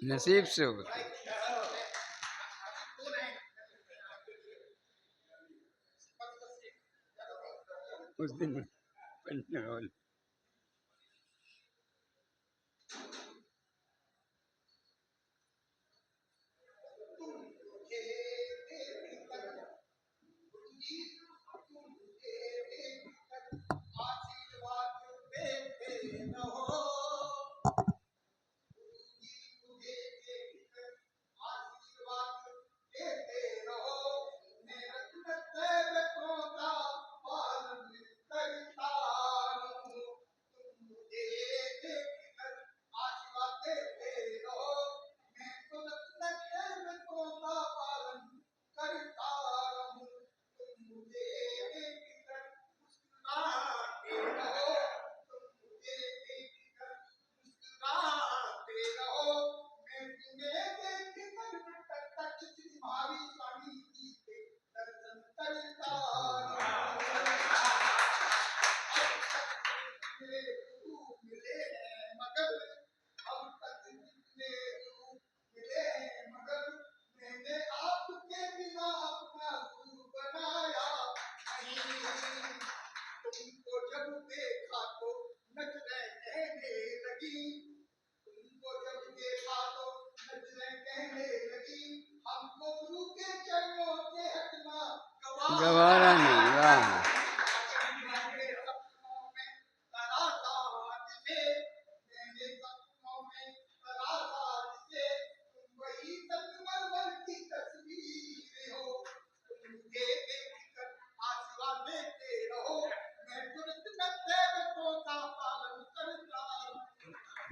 नसीब से होते उस दिन पंचगौल गवारा नहीं वाह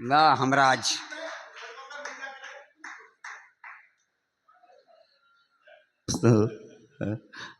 ना हमराज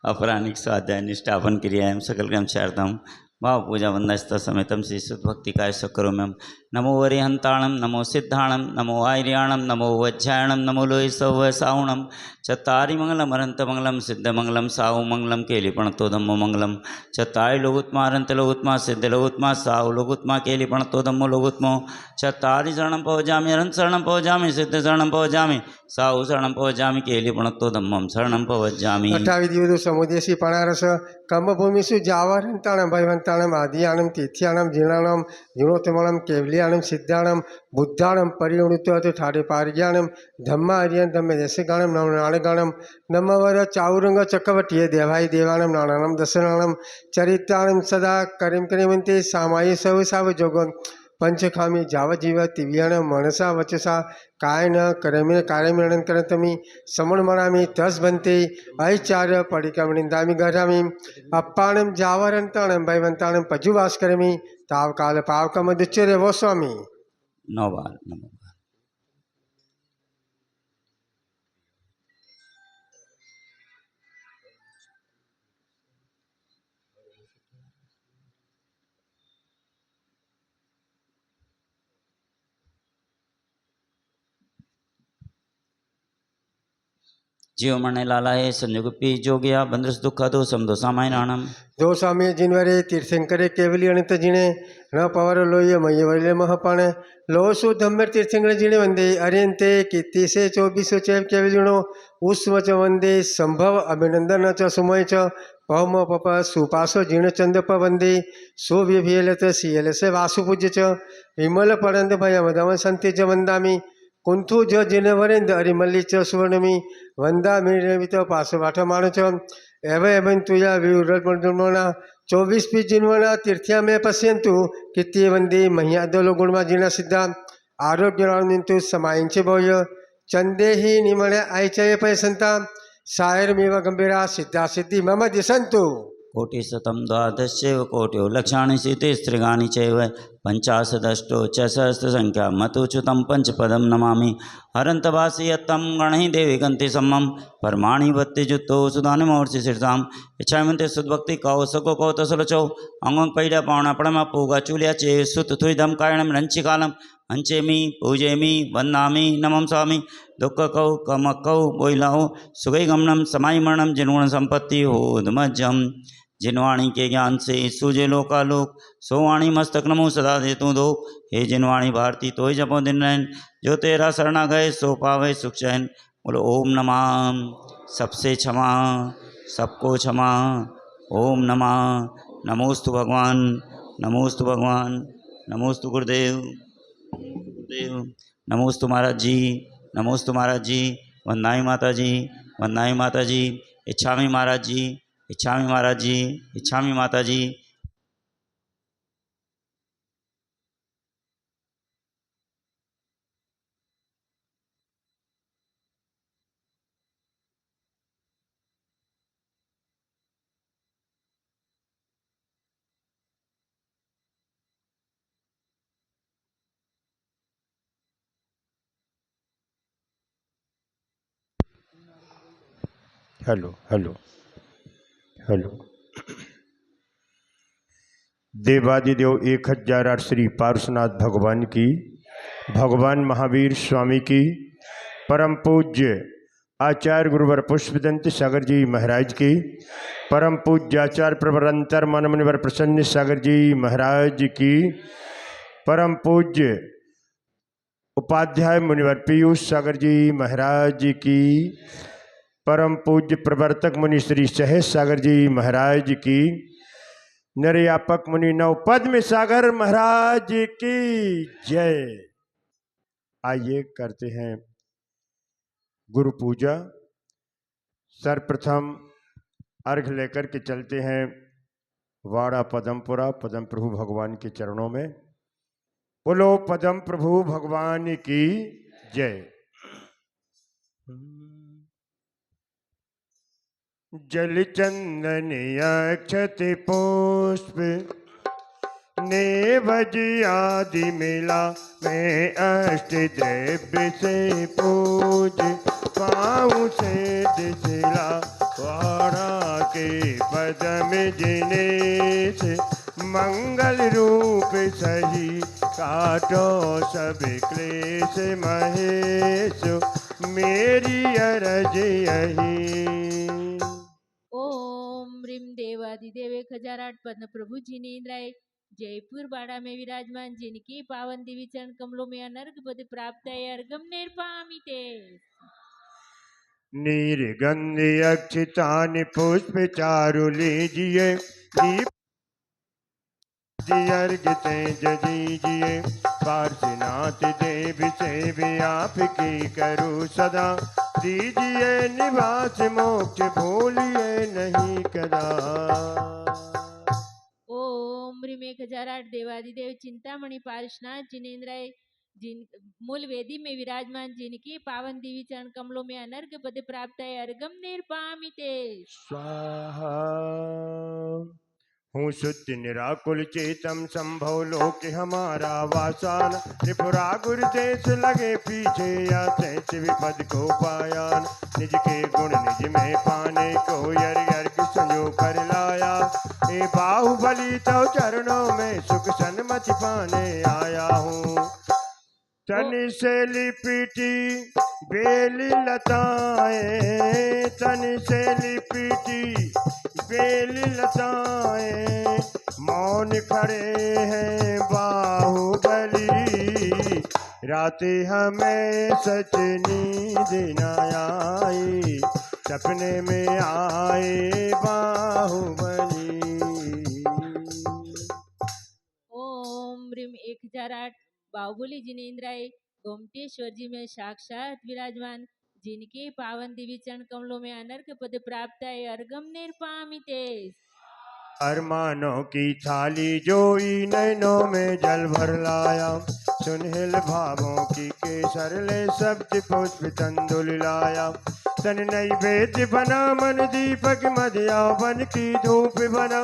अपराणिक स्वाध्याय निष्ठापन क्रियायां सकल कर्मचार्थम भाव पूजा वंदस्ता समेतम श्री भक्ति काय सकरोम्यम नमो वरिहंताणम नमो सिद्धाणम नमो आर्याणम नमो वज्जायणम नमो लोय सौ सावणम चत्तारि मंगलम अनंत मंगलम सिद्ध मंगलम साहु मंगलम केलिपणतो धम्मो मंगलम चत्तारि लोगुत्मा अनंत लोगुत्मा सिद्ध लोगुत्मा साहु लोगुत्मा केलिपणतो धम्मो लोगुत्मो चत्तारि शरणं पवजामि अनंत शरणं पवजामि सिद्ध शरणं पवजामि साहु शरणं पवजामि केलिपणतो धम्मं शरणं पवजामि 28 દિવસો સમુદ્રસી પણારસ કર્મભૂમિષુ જાવરંતાણમ ભયવંતાણમ આદિયાણમ તીથ્યાણમ જીર્ણાણમ જીર્ણોત્તમણમ કેવલિયાણમ સિદ્ધાણમ બુદ્ધાણમ પરિવૃત્ત ઠાડે પારજ્ઞાણમ ધમ્મા હરિયન ધમ્મે દશગાણમ નમ નાણગાણમ નમવર ચાઉરંગ ચક્રવર્તીય દેવાય દેવાણમ નાણાણમ દશનાણમ ચરિત્રાણમ સદા કરીમ કરીમંતે સામાય સૌ સાવ જોગન पंचखामी जावजीव तिव्याण मनसा वचसा कायन करमिण कार्यमिण करतमी समणमणामी तस बनते ऐचार्य पडिकमणिंदामी गरामी अप्पाणम जावरंताणम भयवंताणम पजुवास करमी तावकाल पावकमदुच्चरे वो स्वामी नोबार नमो जीव मणे लाला है संयुगपी जोगिया बंद्रस दुखा दो समदो सामायनाणम दो स्वामी जिनवरे तीर्थंकरे केवली अणित जिणे न पवर लोय मय वरिले महपण लोसु धम्मर तीर्थंकर जिणे वंदे अरियंते कीर्ति से 24 चैव केवलिणो उस्वच वंदे संभव अभिनंदन च सुमय च पवम पप सुपासो जीर्णचंद वंदे सुव्यभियलत सियल से वासुपूज्य च विमल पडंद भयमदम संते च वंदामि कुंथु ज जिन वरेंद अरिमल्ली च सुवर्णमी वंदा मिरवित पासवाठ माण च एव एवं तुया विवरणा 24 पी जिन्वना तीर्थ्या में पश्यंतु कीर्ति वंदे मह्यादलो गुणमा जिना सिद्धा आरोग्य समायंचे भव्य चंदे ही निमणे आयचय पैसंता सायरमेव गंभीरा सिद्धा सिद्धि मम दिसंतु कोटि शतम द्वादश कोटि लक्षाणि सीते स्त्रिगानि चैव पंचाशदष्टो च सहस्रसंख्या मतुच्युतं पंचपदं नमामि हरन्तवासी यत्तं गणैः देवी गन्ति सम्मं परमाणि भक्तिजुक्तो सुदानमूर्ति शीर्षां इच्छामन्ते सुद्भक्ति कौ सको कौ तसलचौ अंगं पैडा पावना पणमा पूगा चूलिया चे सुत थुइदम कायणं रंचिकालं हंचेमी पूजेमी वंदामी नमं स्वामी दुख कौ कमकौ बोइलाओ सुगई गमनम समाई मरणम जिनगुण संपत्ति होदमज्जम जिनवाणी के ज्ञान से सूझे लोकालोक सो वाणी मस्तक नमो सदा दे तू दो हे जिनवाणी भारती तो ही जपो दिन रैन जो तेरा शरणा गए सो पावे सुख चैन बोलो ओम नमः सबसे क्षमा सबको क्षमा ओम नमः नमोस्तु भगवान नमोस्तु भगवान नमोस्तु गुरुदेव गुरुदेव नमोस्तु महाराज जी नमोस्तु महाराज जी वंदनाई माता जी वंदनाई माता जी इच्छामी महाराज जी इच्छामी महाराज जी इच्छामी माता जी। Hello hello hello. देवादिदेव 1008 श्री पार्श्वनाथ भगवान की, भगवान महावीर स्वामी की, परम पूज्य आचार्य गुरुवर पुष्पदंत सागर जी महाराज की, परम पूज्य आचार्य प्रवरंतर मन मुनिवर प्रसन्न सागर जी महाराज की, परम पूज्य उपाध्याय मुनिवर पीयूष सागर जी महाराज की, परम पूज्य प्रवर्तक मुनि श्री सहेश सागर जी महाराज की, निर्यापक मुनि नव पद्म सागर महाराज की जय। आइए करते हैं गुरु पूजा। सर्वप्रथम अर्घ लेकर के चलते हैं वाड़ा पदमपुरा पदम प्रभु भगवान के चरणों में। बोलो पदम प्रभु भगवान की जय। जल चंदन अक्षत पुष्प नेवज आदि मिला मैं अष्ट द्रव्य से पूज पाऊँ से दिसला वाड़ा के पदम जिनेश मंगल रूप सही काटो सब क्लेश महेश मेरी अरज यही। देवादिदेव 1008 पद्म प्रभु जी ने इंद्राय जयपुर बाड़ा में विराजमान जिनकी पावन दिव्य चरण कमलों में अनर्घ पद प्राप्त है अर्घम निर्पामिते। निर्गंध अक्षतान पुष्प चारु लीजिए दीप अर्घ तेज दीजिए पार्श्वनाथ देव सेव आपकी करूँ सदा दीजिए निवास मोक्ष भूलिए नहीं कदा। ओम ह्रीम 1008 देवादिदेव चिंतामणि पार्श्वनाथ जिनेन्द्राय जिन मूल वेदी में विराजमान जिनकी पावन दिव्य चरण कमलों में अनर्घ पद प्राप्त है अर्घम निर्पामिते। स्वाहा। हूँ शुद्ध निराकुल चेतम संभव लोक हमारा वासान त्रिपुरा गुरुदेश लगे पीछे या तैस विपद को पायान निज के गुण निज में पाने को अर्घ संजो कर लाया ए बाहुबली तो चरणों में सुख सन्मति पाने आया हूँ। तन से लिपटी बेली लताएं तन से लिपटी बेली लताएं मौन खड़े हैं बाहुबली रातें हमें सच नींद न आई सपने में आए बाहुबली। ओम ह्रीम 1008 बाहुबली जिनेन्द्राय गोमटेश्वर जी में साक्षात विराजमान जिनके पावन दिव्य चरण कमलों में अनर्घ पद प्राप्त है अर्घम निर्पामिते। अरमानों की थाली जोई नैनों में जल भर लाया सुनहिल भावों की केसर ले सब्ज पुष्प तंदुल लाया तन नैवेद्य बना मन दीपक मध्या बन की धूप बना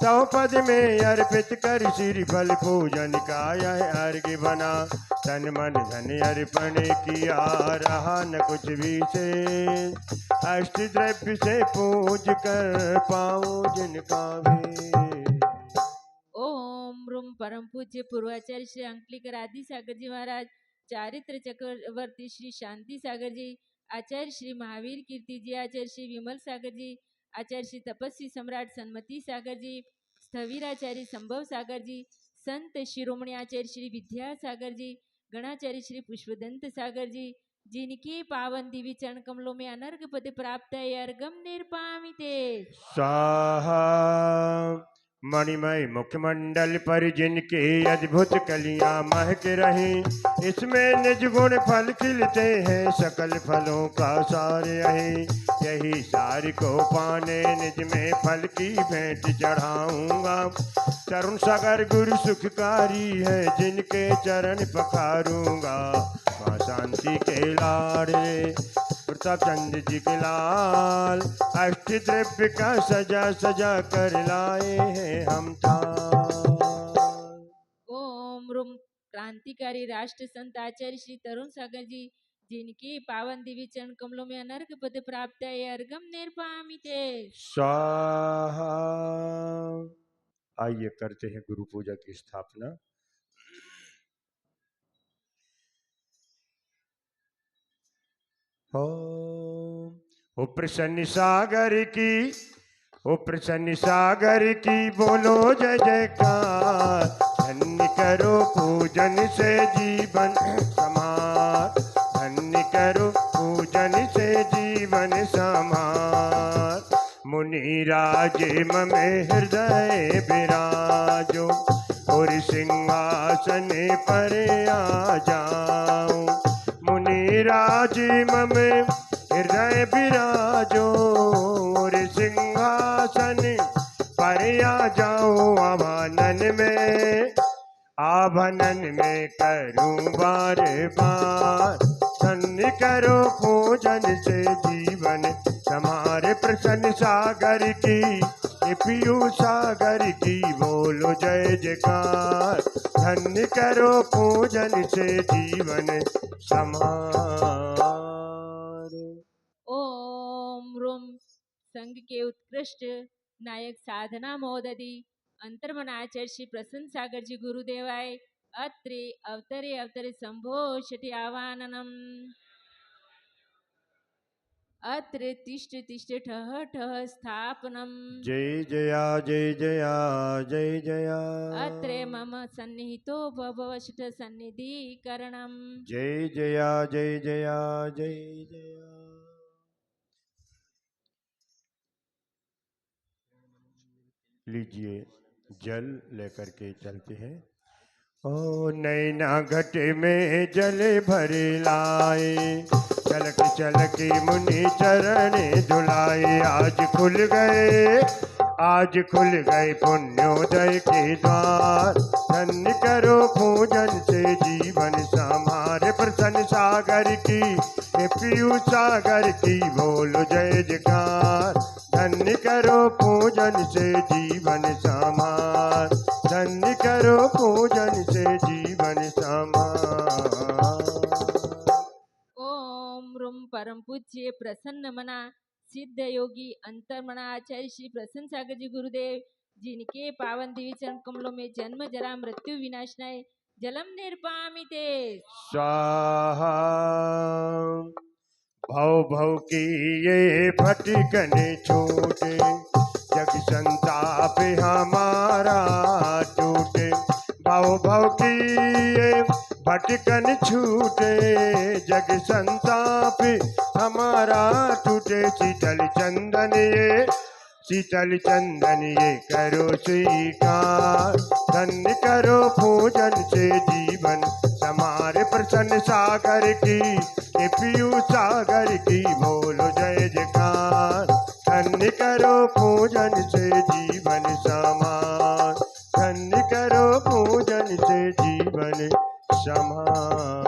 सौ पद में अर्पित कर श्री फल पूजन का यह अर्घ्य बना। तन मन धन अर्पण किया रहा न कुछ भी से, अष्ट द्रव्य से पूज कर पाऊं जिनका भी। ओम रूम परम पूज्य पूर्वाचार्य श्री अंकलिकर आदि सागर जी महाराज, चारित्र चक्रवर्ती श्री शांति सागर जी, आचार्य श्री महावीर कीर्ति जी, आचार्य श्री विमल सागर जी, आचार्य श्री तपस्वी सम्राट सन्मति सागर जी, स्थवीराचार्य संभव सागर जी, संत शिरोमणि आचार्य श्री विद्या सागर जी, गणाचार्य श्री पुष्पदंत सागर जी, जिनके पावन दिव्य चरण कमलों में अनर्घ पद प्राप्त है, अर्घम निर्पामिते। स्वाहा। मणिमय मुखमंडल पर जिनके अद्भुत कलियां महक रही, इसमें निज गुण फल खिलते हैं, सकल फलों का सार यही। यही सार को पाने निज में फल की भेंट चढ़ाऊंगा। तरुण सागर गुरु सुखकारी है, जिनके चरण पखारूंगा। माँ शांति के लाड़े प्रताप चंद जी के लाल, अष्ट द्रव्य का सजा सजा कर लाए हैं हम थाल। ओम रूम क्रांतिकारी राष्ट्र संत आचार्य श्री तरुण सागर जी, जिनके पावन दिव्य चरण कमलों में अनर्घ पद प्राप्त है, अर्घम निर्पामिते। स्वाहा। आइए करते हैं गुरु पूजा की स्थापना। ओ प्रसन्न सागर की, ओ प्रसन्न सागर की बोलो जय जयकार। धन्य करो पूजन से जीवन समार, धन्य करो पूजन से जीवन समार। मुनि राज मम हृदय विराजो, और सिंहासन पर आ जाऊं। मुनि राज मम हृदय विराजो, और सिंहासन पर आ जाऊं। आभनन में करूं बार बार। धन्य करो पूजन से जीवन हमारे। प्रसन्न सागर की, पियू सागर की बोलो जय जयकार। धन्य करो पूजन से जीवन समार। ओम रूम संघ के उत्कृष्ट नायक साधना मोददी अंतर्मनाचार्य श्री प्रसन्न सागर जी गुरुदेवाय अत्रे अवतरे अवतरे संभोषति आवाननम। अत्र तिष्ठ तिष्ठ ठह ठह स्थापनम। जय जया जय जया जय जया। अत्र मम सन्निहितो भवष्ठ सन्निधिकरणम। जय जया जय जया जय जया। लीजिए जल लेकर के चलते हैं। ओ नैना घट में जल भर लाए, चलक चलक मुनि चरण धुलाए। आज खुल गए, आज खुल गए पुण्योदय के द्वार। धन्य करो पूजन से जीवन समार। प्रसन्न सागर की, पियू सागर की बोलो जय जयकार। धन्य करो पूजन से जीवन समार। धन्य करो पूजन से जीवन समार। ओम रूम परम पूज्य प्रसन्न मना सिद्ध योगी अंतर्मना आचार्य श्री प्रसन्न सागर जी गुरुदेव, जिनके पावन दिव्य चरण कमलों में जन्म जरा मृत्यु विनाशनाय जलम निर्पामिते। स्वाहा। भव भव की ये भटकन छूटे, जग संताप हमारा टूटे। भव भव की ये भटकन छूटे, जग संताप हमारा टूटे। शीतल चंदन ये, शीतल चंदन ये करो स्वीकार। धन्य करो पूजन से जीवन समार। प्रसन्न सागर की, पियू सागर की बोलो जय जयकार। धन्य करो पूजन से जीवन समार। धन्य करो पूजन से जीवन समार।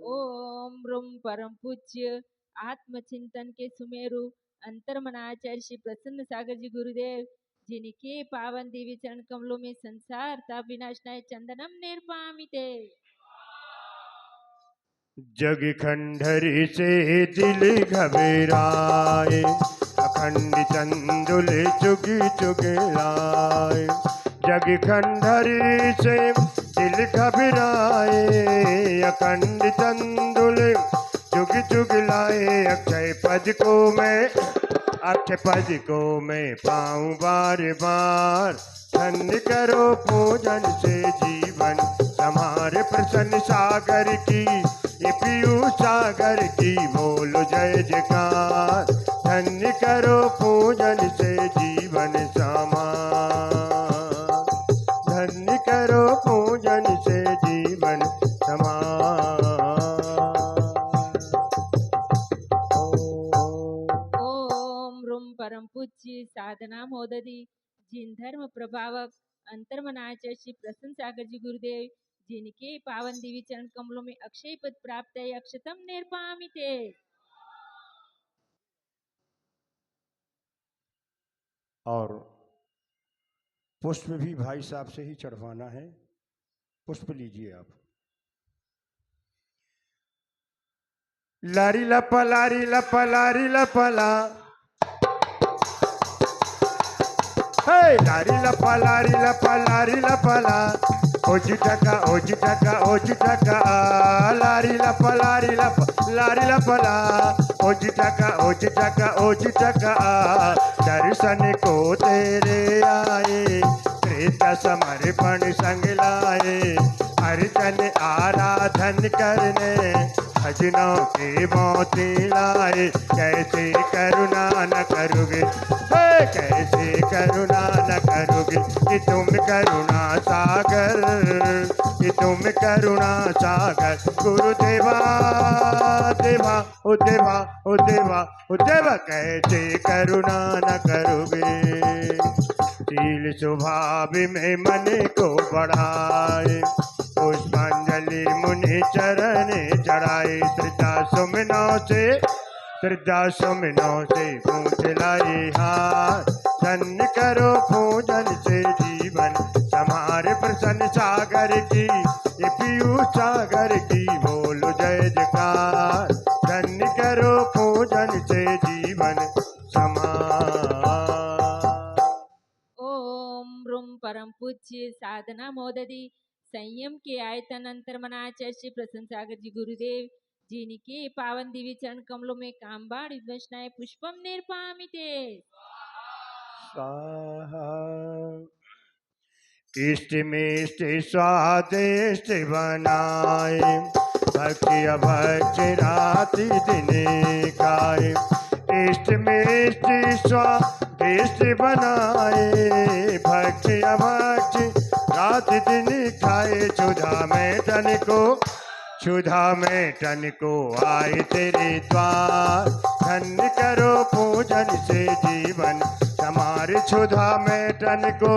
ओम रूम परम पूज्य आत्मचिंतन के सुमेरु अंतर्मनाचार्य श्री प्रसन्न सागर जी गुरुदेव, जिनके पावन दिव्य चरण कमलों में संसार ताप विनाशनाय चंदनम निर्पामिते। जग खंडरी से दिल घबराए, अखंड चंदुल चुग चुग लाए। जग खंडरी से दिल घबराए, अखंड चंदुल चुग चुग लाए। अक्षय पद को मैं पाऊं बार बार। धन्य करो पूजन से जीवन हमारे। प्रसन्न सागर की ये पीयू सागर की बोलो जय जयकार। धन्य करो पूजन से जीवन समार। धन्य करो पूजन से जीवन समार। ओम रूम परम पूज्य साधना मोददी जिन धर्म प्रभावक अंतर्मनाचे श्री प्रसन्न सागर जी गुरुदेव, जिनके पावन दिव्य चरण कमलों में अक्षय पद प्राप्त है, अक्षतम निर्पामिते। और पुष्प भी भाई साहब से ही चढ़वाना है। पुष्प लीजिए आप। लारी लपा लारी लपा लारी लपला, हे लारी लपा लारी लपा लारी लपला। ओज टका ओज टका ओज टका, लारी लपा लारी लपा लारी लपला। ओज टका ओज टका ओज टका, दर्शन को तेरे आए, प्रेत समर्पण संग लाए। अर्चन आराधन करने भजनों के मोती लाए। कैसे करुणा न करोगे, कैसे करुणा न करोगे, कि तुम करुणा सागर, कि तुम करुणा सागर। गुरुदेवा देवा ओ देवा ओ देवा ओ देवा, कैसे करुणा न करोगे। शील स्वभाव में मन को बढ़ाए, पुष्पांजलि मुनि चरण चढ़ाए। श्रद्धा सुमनों से पूछ लाई हार। धन्य करो पूजन से जीवन हमारे। प्रसन्न सागर की ये पीयू सागर की बोलो जय जयकार। धन्य करो पूजन से जीवन समार। ओम रूम परम पूज्य साधना मोददी संयम के आयतन अंतर मनाचे श्री प्रसन्न सागर जी गुरुदेव, जिनके पावन दिव्य चरण कमलों में कामबाण विद्वंसनाय पुष्पम निर्पामिते। इष्ट मिष्ट स्वादिष्ट बनाए, भक्ति अभक्ति राति दिन खाए। इष्ट मिष्ट स्वादिष्ट बनाए, भक्ति अभक्ति राति दिन खाए। क्षुधा में तन को आए तेरे द्वार। धन्य करो पूजन से जीवन हमारे। क्षुधा में तन को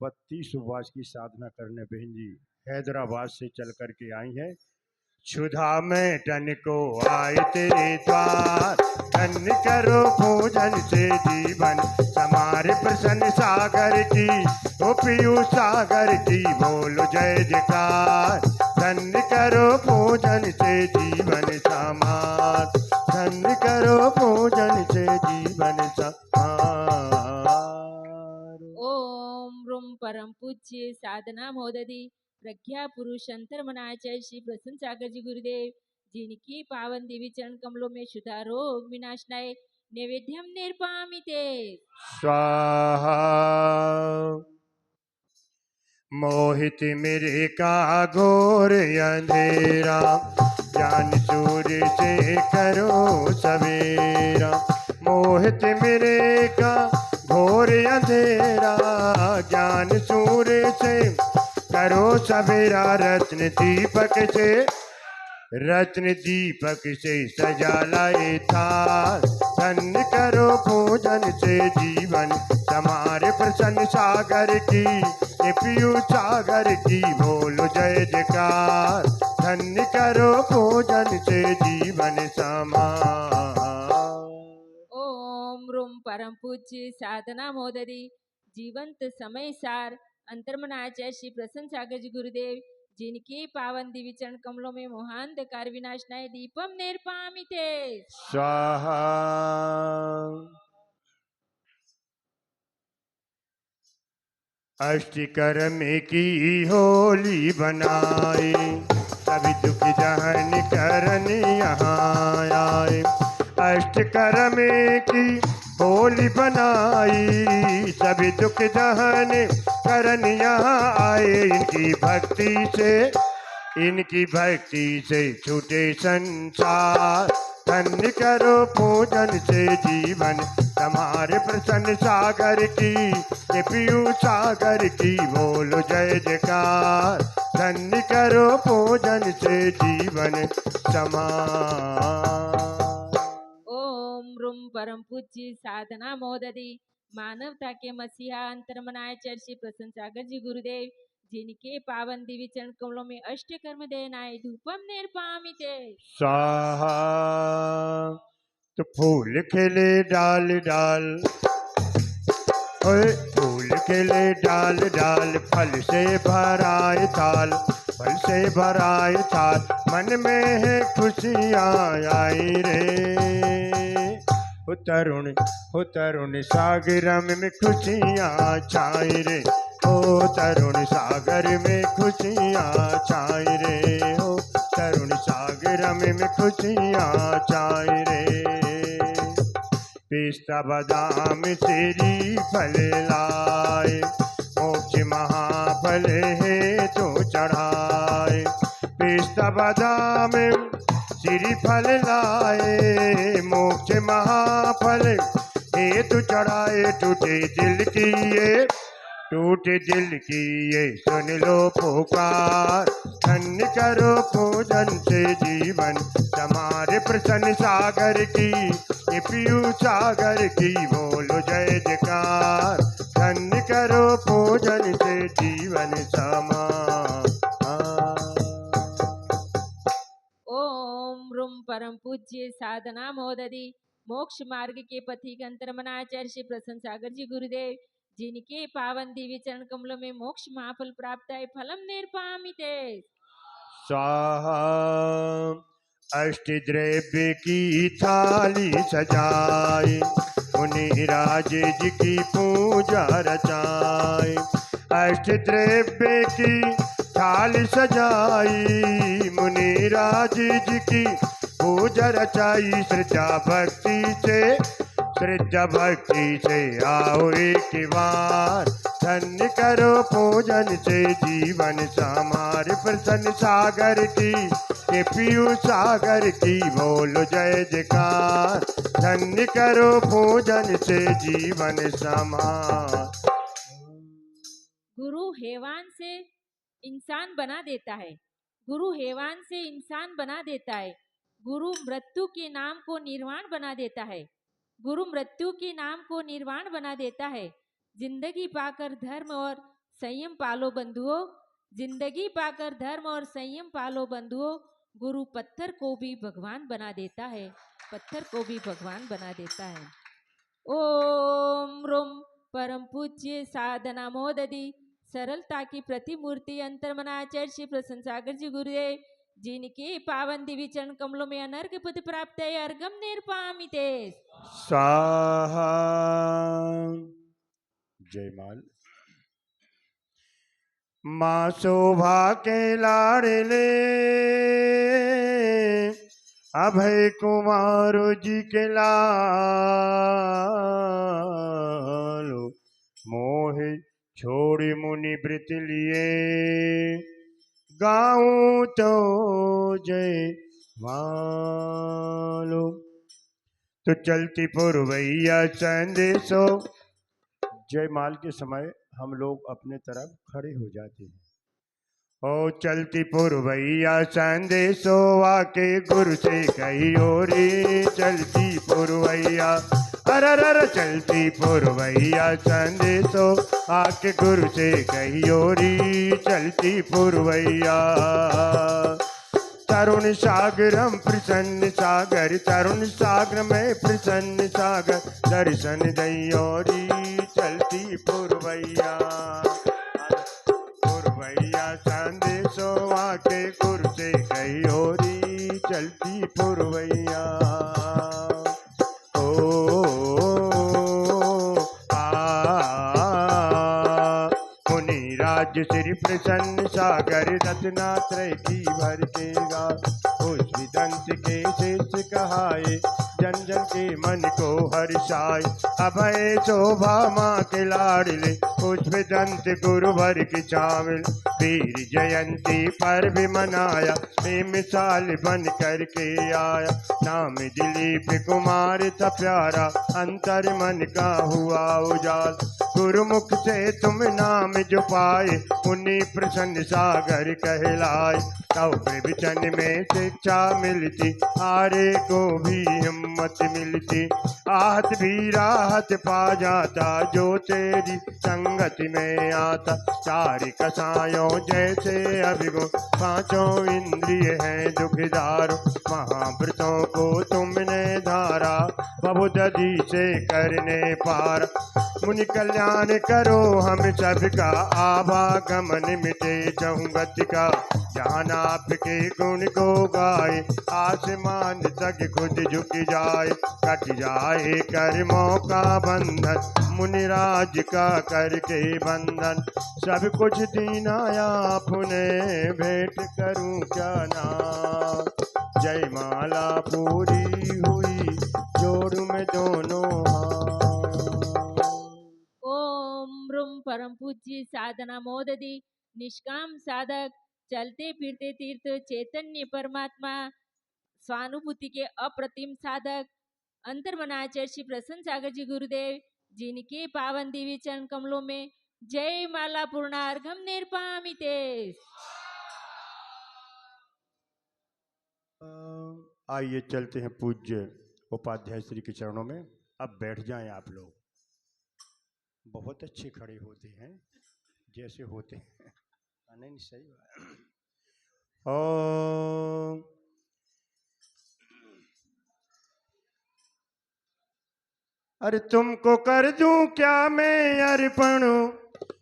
32 उपवास की साधना करने बहन जी हैदराबाद से चल करके आई हैं। क्षुधा में तन को आए तेरे द्वार। धन्य करो पूजन से जीवन हमारे। प्रसन्न सागर की ओ पीयू सागर की बोलो जय जयकार। धन्य करो पूजन से जीवन समार। धन्य करो पूजन से जीवन समार। ओम रूम परम पूज्य साधना मोददी प्रज्ञा पुरुष अंतर मनाचे श्री प्रसन्न सागर जी गुरुदेव, जिनकी पावन दिव्य चरण कमलों में शुद्धा रोग विनाशनाय नैवेद्यम निर्पामिते। स्वाहा। मोहित मेरे का घोर अंधेरा, ज्ञान सूर्य से करो सवेरा। मोहित मेरे का घोर अंधेरा, ज्ञान सूर्य से करो सवेरा। रत्न दीपक से सजा लाए था। धन्य करो पूजन से जीवन हमारे। प्रसन्न सागर की ये पीयू सागर की बोलो जय जयकार। धन्य करो पूजन से जीवन समार। परम पूज्य साधना मोदरी जीवंत समय सार अंतर्मन आचार्य श्री प्रसन्न सागर जी गुरुदेव जिनके पावन दिव्य चरण कमलों में मोहांधकार विनाशनाय दीपम निर्पामिते स्वाहा। अष्टकर में की होली बनाए, सभी दुख दहन करन यहाँ आए। अष्टकर में की होली बनाई, सभी दुख दहन करन यहाँ आए। इनकी भक्ति से छूटे संसार, धन्य करो पूजन से जीवन तुम्हारे प्रसन्न सागर की, ये पीयू सागर की बोलो जय जयकार। धन्य करो पूजन से जीवन समार। ओम रूम परम पूज्य साधना मोदरी मानवता के मसीहा अंतर्मन आचार्य श्री प्रसन्न सागर जी गुरुदेव जिनके पावन दिव्य चरण कमलों में अष्ट कर्म देनाय धूपम निर्पामिते स्वाहा। तो फूल खिले डाल डाल, ओए फूल खिले डाल डाल, फल से भराए थाल, फल से भराए थाल, मन में है खुशियाँ आई रे। हो तरुण सागर में खुशियाँ छाई रे, हो तरुण सागर में खुशियाँ छाई रे, हो तरुण सागर में खुशियाँ छाई रे। पिस्ता बादाम तेरी फल लाए, मोक्ष महाफल है तो चढ़ाए। पिस्ता बादाम श्री फल लाए, मोक्ष महाफल हे तू चढ़ाए। टूटे दिल की ये सुन लो पुकार, धन्य करो पूजन से जीवन तुम्हारे प्रसन्न सागर की, ये पीयू सागर की बोलो जय जयकार। धन्य करो पूजन से जीवन समार। ओम रूम परम पूज्य साधना मोदरी मोक्ष मार्ग के पथिक अंतर्मन आचार्य श्री प्रसन्न सागर जी गुरुदेव जिनके पावन दिव्य चरण कमलों में मोक्ष महाफल प्राप्त है फलम निर्पामिते स्वाहा। अष्टद्रव्य की थाली सजाई, मुनि राज जी की पूजा रचाई। अष्टद्रव्य की थाली सजाई, मुनि राज जी की पूजा रचाई। श्रद्धा भक्ति से आओ एक बार, धन्य करो पूजन से जीवन समार। प्रसन्न सागर की, ये पीयू सागर की बोलो जय जयकार। धन्य करो पूजन से जीवन समार। गुरु हैवान से इंसान बना देता है, गुरु हैवान से इंसान बना देता है। गुरु मृत्यु के नाम को निर्वाण बना देता है, गुरु मृत्यु के नाम को निर्वाण बना देता है। जिंदगी पाकर धर्म और संयम पालो बंधुओं, जिंदगी पाकर धर्म और संयम पालो बंधुओं। गुरु पत्थर को भी भगवान बना देता है, पत्थर को भी भगवान बना देता है। ओम रूम परम पूज्य साधना मोददी सरलता की प्रतिमूर्ति अंतर्मनाचार्य श्री प्रसन्न सागर जी गुरुदेव जिनके पावन दिव्य चरण कमलों में अनर्घ पद प्राप्त है अर्घम निर्पामिते स्वाहा। जयमाल। माँ शोभा के लाड़ले अभय कुमार जी के लालो, मोह छोड़ मुनि व्रत लिए गाऊं तो जय मालो। तो चलती पुरवैया संदेशो। जयमाल के समय हम लोग अपने तरफ खड़े हो जाते हैं। ओ चलती पुरवैया संदेशो आके गुरु से कहियो रे, चलती पुरवैया अरर चलती पुरवैया संदेशो आके गुरु से कहियो रे, चलती पुरवैया। तरुण सागरम प्रसन्न सागर, तरुण सागर में प्रसन्न सागर, दर्शन दैयोरी चलती पुरवैया, पुरवैया संदेशो आके गुरु से कहियोरी चलती पुरवैया। राज श्री प्रसन्न सागर रत्नात्रय की भर के गा, उस दंत के शेष कहाए जन जन के मन को हर्षाए। अभय शोभा माँ के लाडले पुष्प दंत गुरु भर की चावल, वीर जयंती पर भी मनाया बेमिसाल बन करके आया। नाम दिलीप कुमार था प्यारा अंतर मन का हुआ उजाल, गुरुमुख से तुम नाम जो पाए उन्हीं प्रसन्न सागर कहलाए। तब प्रवचन में शिक्षा मिलती आरे को भी हिम्मत मिलती, आहत भी राहत पा जाता जो तेरी संगत में आता। चार कसायों जैसे अभिगो पांचों इंद्रिय हैं दुखदार, महाव्रतों को तुमने धारा बहुदधी से करने पार। मुनि कल्याण करो हम सबका, आवागमन मिटे चहुगत का। जान आपके गुण को गाए आसमान तक खुद झुक जाए, कट जाए कर्मों का बंधन मुनिराज का करके बंधन। सब कुछ दीना आपने भेंट करूं क्या ना, जय माला पूरी हुई जोड़ू में दोनों हाथ। ओम रूम परम पूज्य साधना मोददी निष्काम साधक चलते फिरते तीर्थ चैतन्य परमात्मा स्वानुभूति के अप्रतिम साधक अंतर्मनाचार्य श्री प्रसन्न सागर जी गुरुदेव जिनके पावन दिव्य चरण कमलों में जय माला पूर्णार्घम निर्पामिते। आइए चलते हैं पूज्य उपाध्याय श्री के चरणों में। अब बैठ जाएं आप लोग, बहुत अच्छे खड़े होते हैं जैसे होते हैं। नहीं सही बात। ओम अरे तुमको कर दूं क्या मैं अर्पण,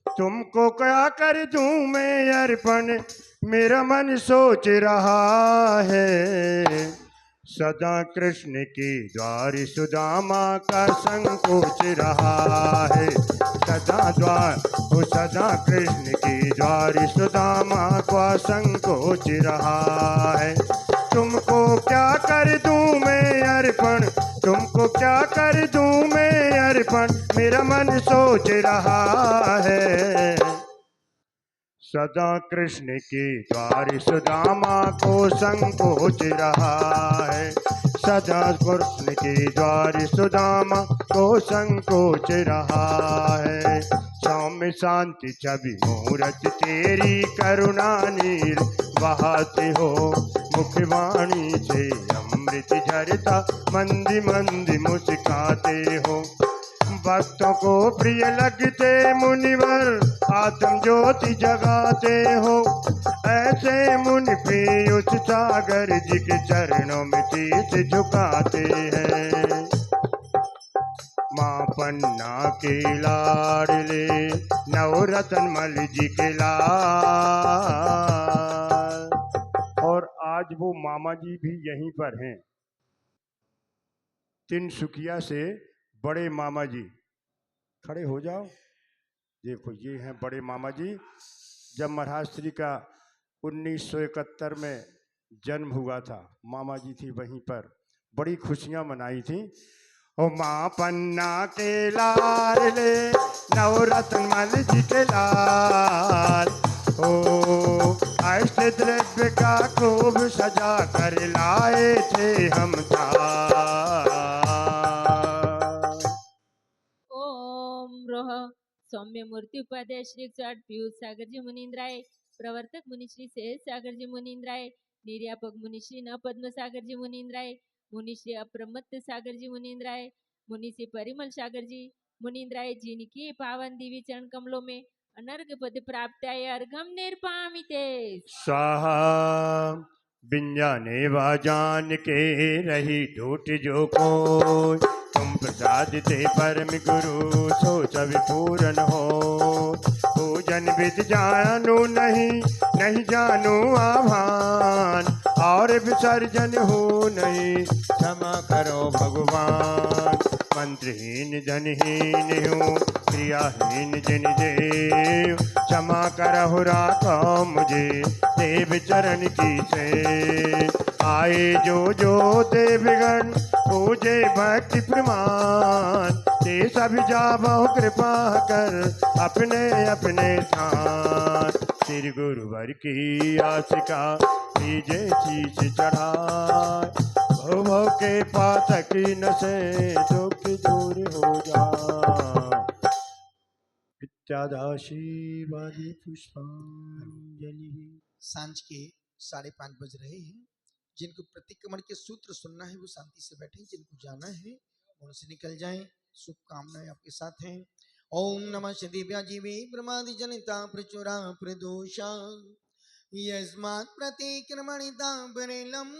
तुमको क्या कर दूं मैं अर्पण, मेरा मन सोच रहा है सदा कृष्ण के द्वार सुदामा का संकोच रहा है। सदा द्वार वो सदा कृष्ण के द्वार सुदामा का संकोच रहा है। तुमको क्या कर दूं मैं अर्पण, तुमको क्या कर दूं मैं अर्पण, मेरा मन सोच रहा है सदा कृष्ण के द्वार सुदामा को संकोच रहा है। सदा कृष्ण के द्वार सुदामा को संकोच रहा है। सौम्य शांति छवि मूरत तेरी करुणा नीर बहाते हो, मुखवाणी से अमृत झरता मंदी मंदी मुस्काते हो। भक्तों को प्रिय लगते मुनिवर आत्म ज्योति जगाते हो, ऐसे मुनि पीयूष सागर जी के चरणों में शीश झुकाते हैं। माँ पन्ना के लाडले नवरतन मल जी के लाल, और आज वो मामा जी भी यहीं पर हैं, तिनसुकिया से बड़े मामा जी। खड़े हो जाओ। देखो ये हैं बड़े मामा जी। जब महाराज श्री का 1971 में जन्म हुआ था, मामा जी थी वहीं पर, बड़ी खुशियां मनाई थी। ओ माँ पन्ना के लाडले नवरत्न मल जी के लाल, ओ अष्ट द्रव्य का खूब सजा कर लाए थे हम थाल। रोह सौम्य मूर्ति उपाध्याय श्री 108 पीयूष सागर जी मुनीन्द्राय, प्रवर्तक मुनि श्री सहज सागर जी मुनीन्द्राय, निर्यापक मुनि श्री न पद्म सागर जी मुनीन्द्राय, मुनि श्री अप्रमत्त सागर जी मुनीन्द्राय, मुनि श्री परिमल सागर जी मुनीन्द्राय, जिनके पावन दिव्य चरण कमलों में अनर्घ पद प्राप्त है अर्घम निर्पामिते। स्वाहा बिंजाने वा जान के रही टूट जो कोई, तुम प्रसाद ते परम गुरु सो सब पूरन हो। पूजन विद जानू नहीं, नहीं जानू आभान, और विसर्जन हो नहीं, क्षमा करो भगवान। मंत्रहीन धनहीन हूँ, क्रियाहीन जिन देव, क्षमा करहु राखो मुझे, देव चरण की से। आए जो देवगण पूजे भक्ति प्रमाण, ते सब जाबो कृपा कर अपने अपने स्थान। श्री गुरुवर की आशिका लीजे शीश चढ़ाए, भव भव के पातक नसे दुख दूर हो जा। इत्यादाशीवादी पुष्पांजलि। सांझ के 5:30 बज रहे हैं। जिनको प्रतिक्रमण के सूत्र सुनना है वो शांति से बैठें, जिनको जाना है उनसे निकल जाएं। शुभकामनाएं आपके साथ हैं। ओम नमः दिव्या जीवे प्रमादि जनिता प्रचुरा प्रदोषा, यस्मात् प्रतिक्रमणिता बरेलम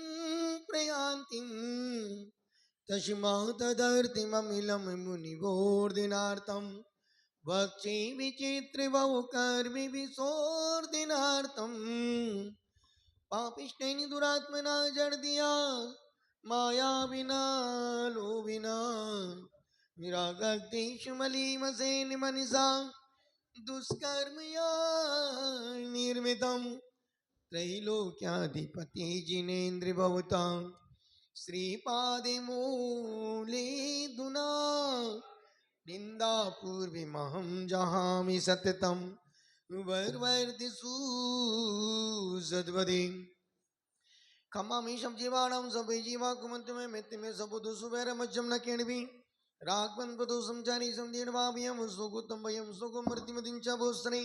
प्रयान्ति, तस्मात् तदर्थिममिलं मुनिवोर्दिनार्थं, वक्षे विचित्र कर्मि विसोर्दिनार्थं, पापिष्टेन दुरात्मना जड़ दिया माया बिना लोभिना, विरागदेशु मलीमसेन मनीषा दुष्कर्मया निर्मितम्, त्रैलोक्याधिपति जिनेन्द्र भवतां, श्रीपादे मूले दुना, निंदा पूर्विमहं जहामि सततं, वर्वर्तिषु सद्वदे। खमामि शब जीवाणां सभे जीवा कुमंत में मित्ति में सबुदु सुबेर मज्जम न केणवी, रागवन पदो समचारी समदीर्वाभियम सुगुतम भयम सुगमर्तिमतिं च भोस्रे।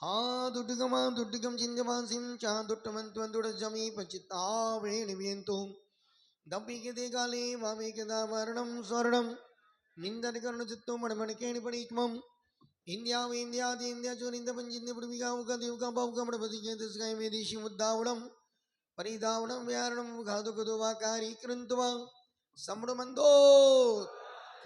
हा दुड्डगम चिंजवासिं च दुट्टमंत्वंदुडजमी पचिता वेणिव्यंतो, दम्पी के दे गाले वामे के दा वर्णम स्वर्णम, निंदन कर्ण चित्तो मणमणकेणि पणिक्मम, इंद्या वेन्द्या देन्द्या चोरिंद पंजिंद पुड़विगा उका देवका बावका मणपति के तस्काय में देशी मुद्दावणम, परिदावणम व्यारणम घातु कदो वाकारी कृंतवा, सम्मणमंदो